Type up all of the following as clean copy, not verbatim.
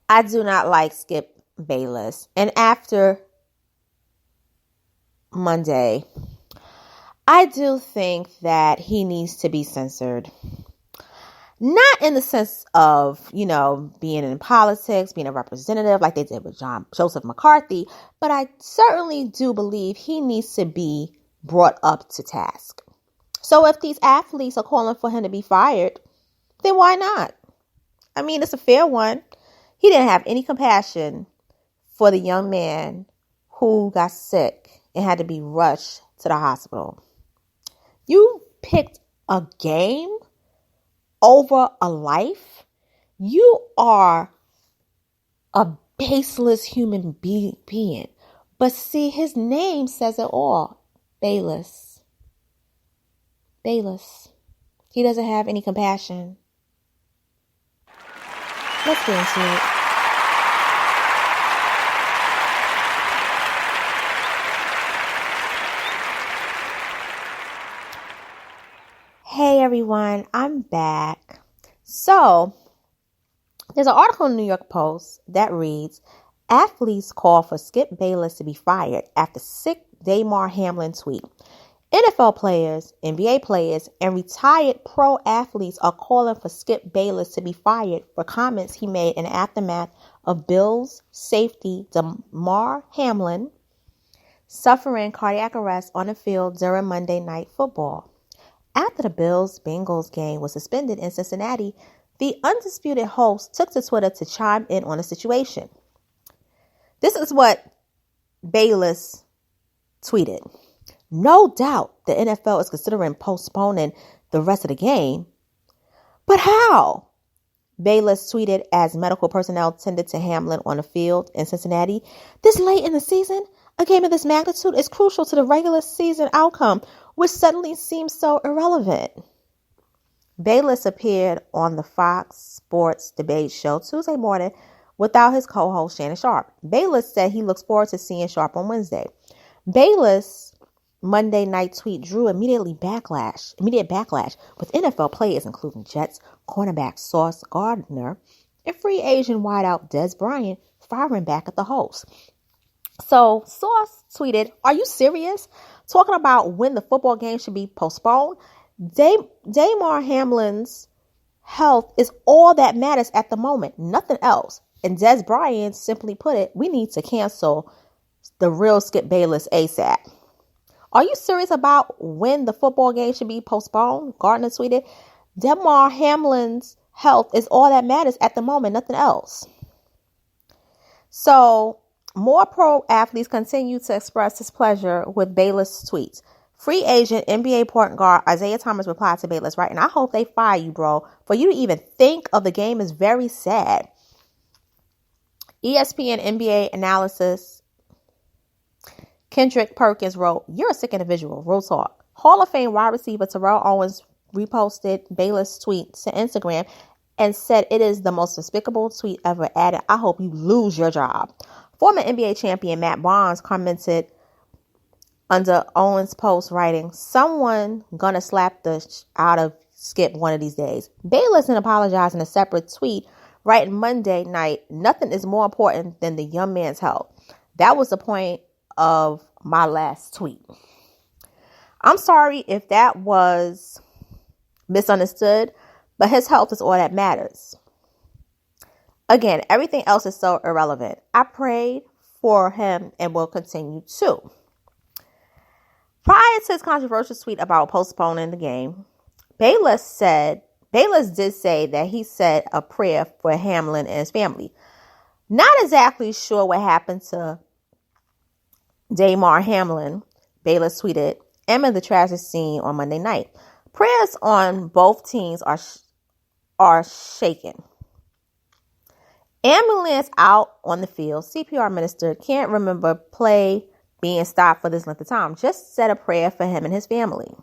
I do not like Skip Bayless. And after Monday, I do think that he needs to be censored. Not in the sense of, being in politics, being a representative like they did with Joseph McCarthy, but I certainly do believe he needs to be brought up to task. So if these athletes are calling for him to be fired, then why not? I mean, it's a fair one. He didn't have any compassion for the young man who got sick and had to be rushed to the hospital. You picked a game over a life? You are a baseless human being. But see, his name says it all. Bayless. Bayless. He doesn't have any compassion. Let's get into it. Hey everyone, I'm back. So, there's an article in the New York Post that reads, athletes call for Skip Bayless to be fired after sick Damar Hamlin tweet. NFL players, NBA players, and retired pro athletes are calling for Skip Bayless to be fired for comments he made in the aftermath of Bills safety Damar Hamlin suffering cardiac arrest on the field during Monday Night Football. After the Bills-Bengals game was suspended in Cincinnati, the undisputed host took to Twitter to chime in on the situation. This is what Bayless tweeted. No doubt the NFL is considering postponing the rest of the game. But how? Bayless tweeted as medical personnel tended to Hamlin on the field in Cincinnati. This late in the season, a game of this magnitude is crucial to the regular season outcome, which suddenly seems so irrelevant. Bayless appeared on the Fox Sports debate show Tuesday morning without his co-host Shannon Sharpe. Bayless said he looks forward to seeing Sharpe on Wednesday. Bayless' Monday night tweet drew immediate backlash, with NFL players including Jets cornerback Sauce Gardner and free agent wideout Dez Bryant firing back at the host. So Sauce tweeted, "Are you serious? Talking about when the football game should be postponed? Damar Hamlin's health is all that matters at the moment, nothing else." And Dez Bryant simply put it, "We need to cancel the real Skip Bayless ASAP." "Are you serious about when the football game should be postponed?" Gardner tweeted. "Damar Hamlin's health is all that matters at the moment, nothing else." So, more pro athletes continue to express displeasure with Bayless' tweets. Free agent NBA point guard Isaiah Thomas replied to Bayless, "Right, and I hope they fire you, bro. For you to even think of the game is very sad." ESPN NBA analysis Kendrick Perkins wrote, "You're a sick individual. Real talk." Hall of Fame wide receiver Terrell Owens reposted Bayless' tweet to Instagram and said it is the most despicable tweet ever. Added, "I hope you lose your job." Former NBA champion Matt Barnes commented under Owens' post, writing, "Someone gonna slap the out of Skip one of these days." Bayless then apologized in a separate tweet, writing Monday night, "Nothing is more important than the young man's health. That was the point of my last tweet. I'm sorry if that was misunderstood, but his health is all that matters. Again, everything else is so irrelevant. I prayed for him and will continue to." Prior to his controversial tweet about postponing the game, Bayless did say that he said a prayer for Hamlin and his family. Not exactly sure what happened to Damar Hamlin, Bayless tweeted, "Amid the tragic scene on Monday night. Prayers on both teams are shaken. Ambulance out on the field. CPR administered. Can't remember play being stopped for this length of time. Just said a prayer for him and his family."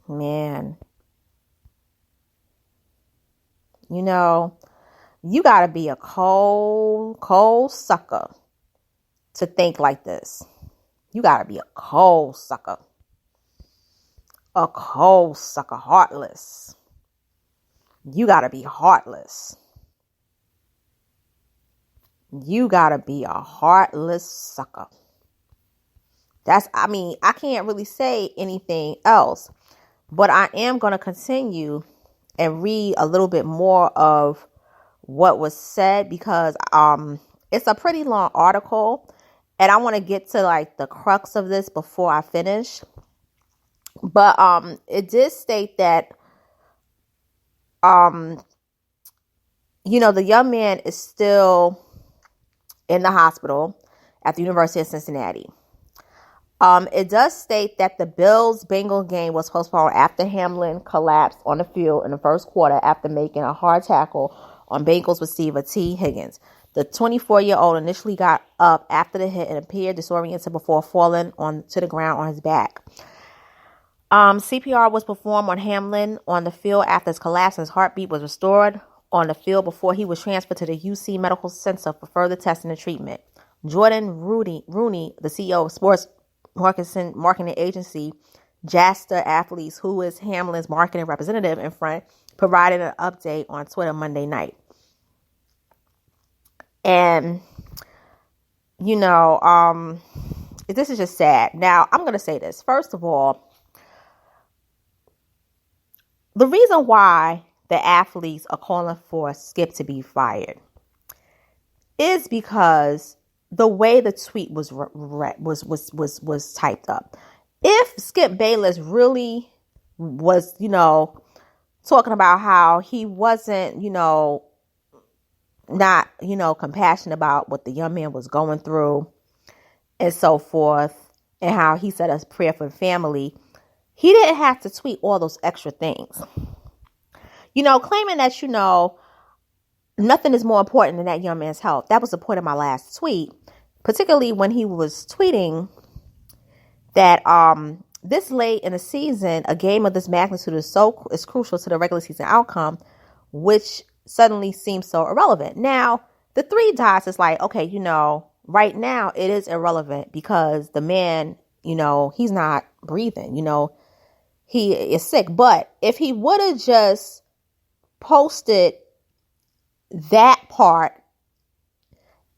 Man. You got to be a cold sucker to think like this. You got to be a cold sucker. a cold sucker, heartless. You gotta be heartless. You gotta be a heartless sucker. I can't really say anything else, but I am going to continue and read a little bit more of what was said because it's a pretty long article and I want to get to like the crux of this before I finish. But it did state that the young man is still in the hospital at the University of Cincinnati. It does state that the Bills-Bengals game was postponed after Hamlin collapsed on the field in the first quarter after making a hard tackle on Bengals receiver T. Higgins. The 24-year-old initially got up after the hit and appeared disoriented before falling to the ground on his back. CPR was performed on Hamlin on the field after his collapse and his heartbeat was restored on the field before he was transferred to the UC Medical Center for further testing and treatment. Jordan Rooney, the CEO of sports marketing agency Jasta Athletes, who is Hamlin's marketing representative in front, provided an update on Twitter Monday night. And this is just sad. Now, I'm going to say this. First of all, the reason why the athletes are calling for Skip to be fired is because the way the tweet was typed up. If Skip Bayless really was, talking about how he wasn't, not, compassionate about what the young man was going through and so forth, and how he said a prayer for the family, he didn't have to tweet all those extra things. Claiming that, nothing is more important than that young man's health. That was the point of my last tweet, particularly when he was tweeting that this late in the season, a game of this magnitude is crucial to the regular season outcome, which suddenly seems so irrelevant. Now, the 3 dots is like, okay, right now it is irrelevant because the man, he's not breathing, he is sick. But if he would have just posted that part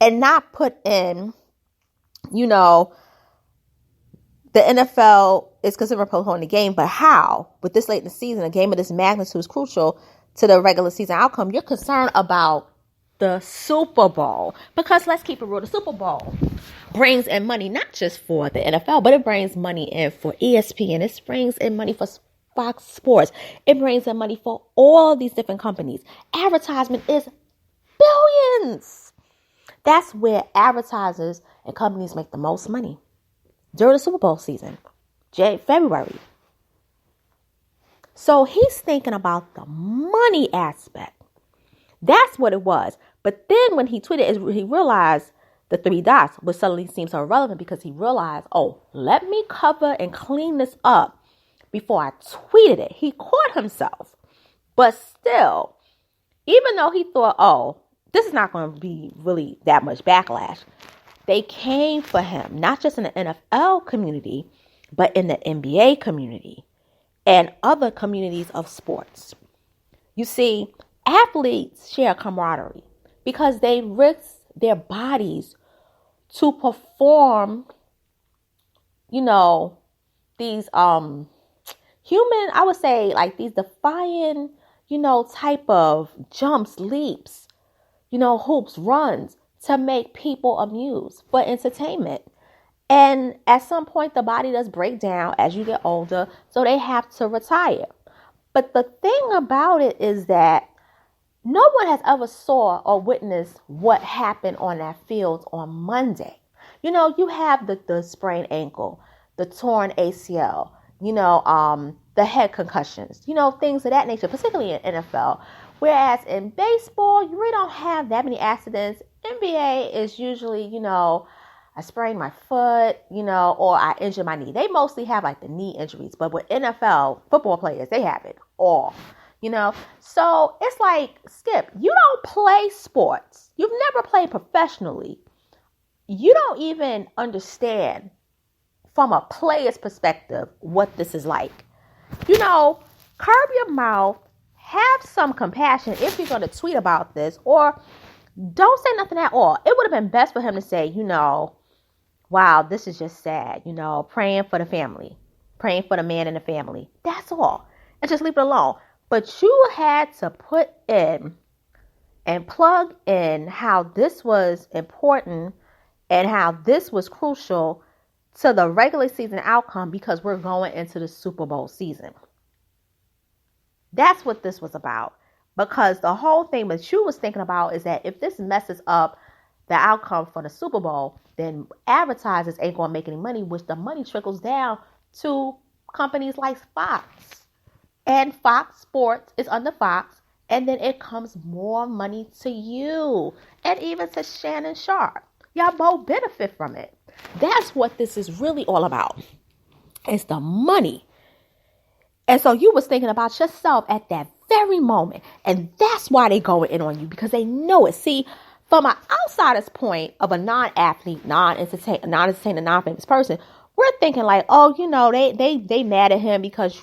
and not put in, the NFL is considering postponing the game, but how? With this late in the season, a game of this magnitude is crucial to the regular season outcome. You're concerned about the Super Bowl because let's keep it real. The Super Bowl brings in money, not just for the NFL, but it brings money in for ESPN. It brings in money for Fox Sports. It brings in money for all these different companies. Advertisement is billions. That's where advertisers and companies make the most money during the Super Bowl season, February. So he's thinking about the money aspect. That's what it was. But then when he tweeted, he realized the 3 dots, which suddenly seemed so irrelevant because he realized, let me cover and clean this up before I tweeted it. He caught himself. But still, even though he thought, this is not going to be really that much backlash, they came for him, not just in the NFL community, but in the NBA community and other communities of sports. You see, athletes share camaraderie because they risk their bodies to perform, these human, I would say, like these defying, type of jumps, leaps, hoops, runs to make people amused for entertainment. And at some point, the body does break down as you get older, so they have to retire. But the thing about it is that no one has ever saw or witnessed what happened on that field on Monday. You have the sprained ankle, the torn ACL, the head concussions, things of that nature, particularly in NFL. Whereas in baseball, you really don't have that many accidents. NBA is usually, I sprained my foot, or I injured my knee. They mostly have like the knee injuries, but with NFL football players, they have it all, So it's like, Skip, you don't play sports. You've never played professionally. You don't even understand from a player's perspective what this is like. Curb your mouth, have some compassion if you're going to tweet about this, or don't say nothing at all. It would have been best for him to say, wow, this is just sad, praying for the family, praying for the man and the family. That's all. And just leave it alone. But you had to put in and plug in how this was important and how this was crucial to the regular season outcome, because we're going into the Super Bowl season. That's what this was about. Because the whole thing that you was thinking about is that if this messes up the outcome for the Super Bowl, then advertisers ain't going to make any money, which the money trickles down to companies like Fox. And Fox Sports is under Fox. And then it comes more money to you. And even to Shannon Sharp. Y'all both benefit from it. That's what this is really all about. It's the money. And so you was thinking about yourself at that very moment. And that's why they going in on you, because they know it. See, from an outsider's point of a non-athlete, non-entertainer, non-famous person, we're thinking like, oh, they mad at him because,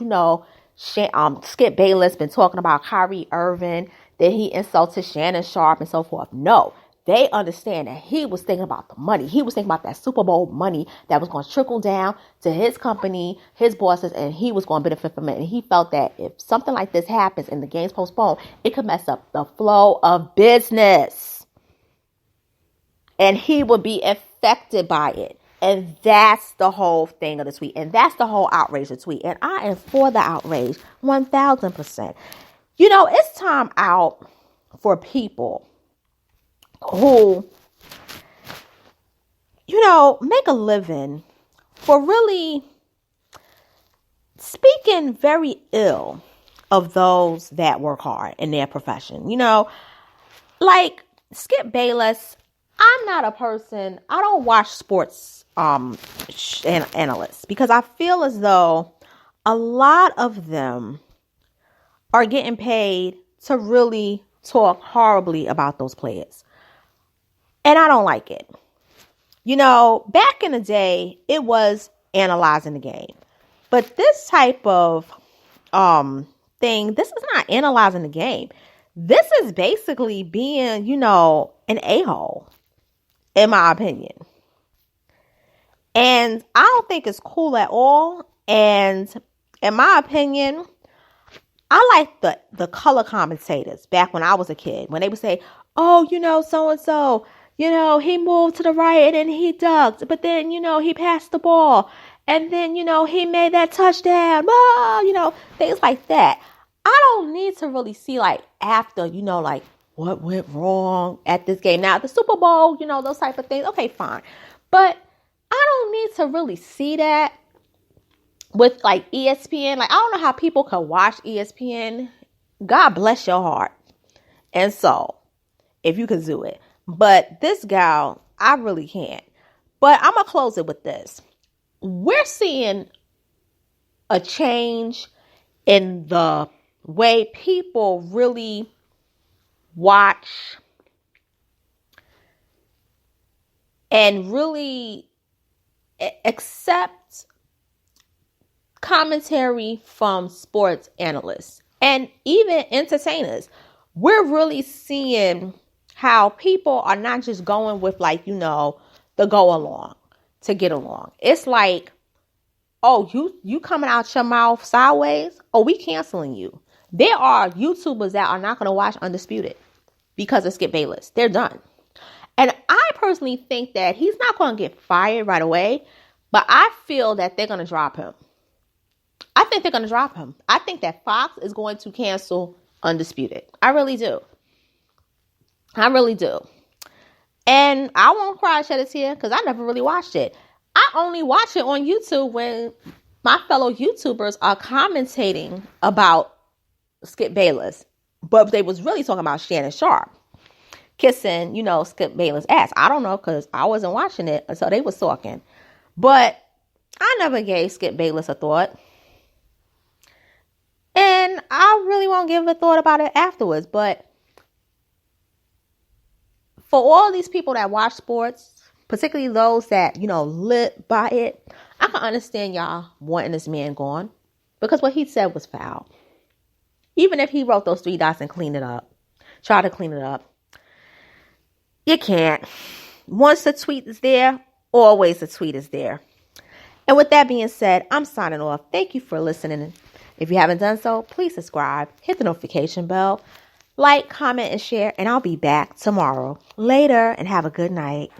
Skip Bayless been talking about Kyrie Irving, that he insulted Shannon Sharp and so forth. No, they understand that he was thinking about the money. He was thinking about that Super Bowl money that was going to trickle down to his company, his bosses, and he was going to benefit from it. And he felt that if something like this happens and the game's postponed, it could mess up the flow of business. And he would be affected by it. And that's the whole thing of the tweet. And that's the whole outrage of the tweet. And I am for the outrage 1,000%. It's time out for people who, make a living for really speaking very ill of those that work hard in their profession. Like Skip Bayless, I'm not a person, I don't watch sports analysts, because I feel as though a lot of them are getting paid to really talk horribly about those players. And I don't like it. Back in the day, it was analyzing the game. But this type of thing, this is not analyzing the game. This is basically being, an a-hole, in my opinion. And I don't think it's cool at all. And in my opinion, I like the color commentators back when I was a kid, when they would say, oh, so-and-so, he moved to the right and then he ducked, but then, he passed the ball and then, he made that touchdown, things like that. I don't need to really see like after, like what went wrong at this game. Now, the Super Bowl, those type of things. Okay, fine. But I don't need to really see that with like ESPN. Like, I don't know how people can watch ESPN. God bless your heart and soul if you could do it. But this gal, I really can't. But I'm going to close it with this. We're seeing a change in the way people really watch and really accept commentary from sports analysts and even entertainers. We're really seeing how people are not just going with like, the go along to get along. It's like, oh, you coming out your mouth sideways? Oh, we canceling you. There are YouTubers that are not going to watch Undisputed because of Skip Bayless. They're done. And I personally think that he's not going to get fired right away, but I feel that they're going to drop him. I think they're going to drop him. I think that Fox is going to cancel Undisputed. I really do. I really do. And I won't cry, shed a tear, because I never really watched it. I only watch it on YouTube when my fellow YouTubers are commentating about Skip Bayless. But they was really talking about Shannon Sharp kissing, Skip Bayless' ass. I don't know, because I wasn't watching it until they was talking. But I never gave Skip Bayless a thought. And I really won't give a thought about it afterwards. But for all these people that watch sports, particularly those that, live by it, I can understand y'all wanting this man gone. because what he said was foul. Even if he wrote those 3 dots and cleaned it up, try to clean it up, you can't. Once the tweet is there, always the tweet is there. And with that being said, I'm signing off. Thank you for listening. If you haven't done so, please subscribe, hit the notification bell, like, comment, and share, and I'll be back tomorrow. Later, and have a good night.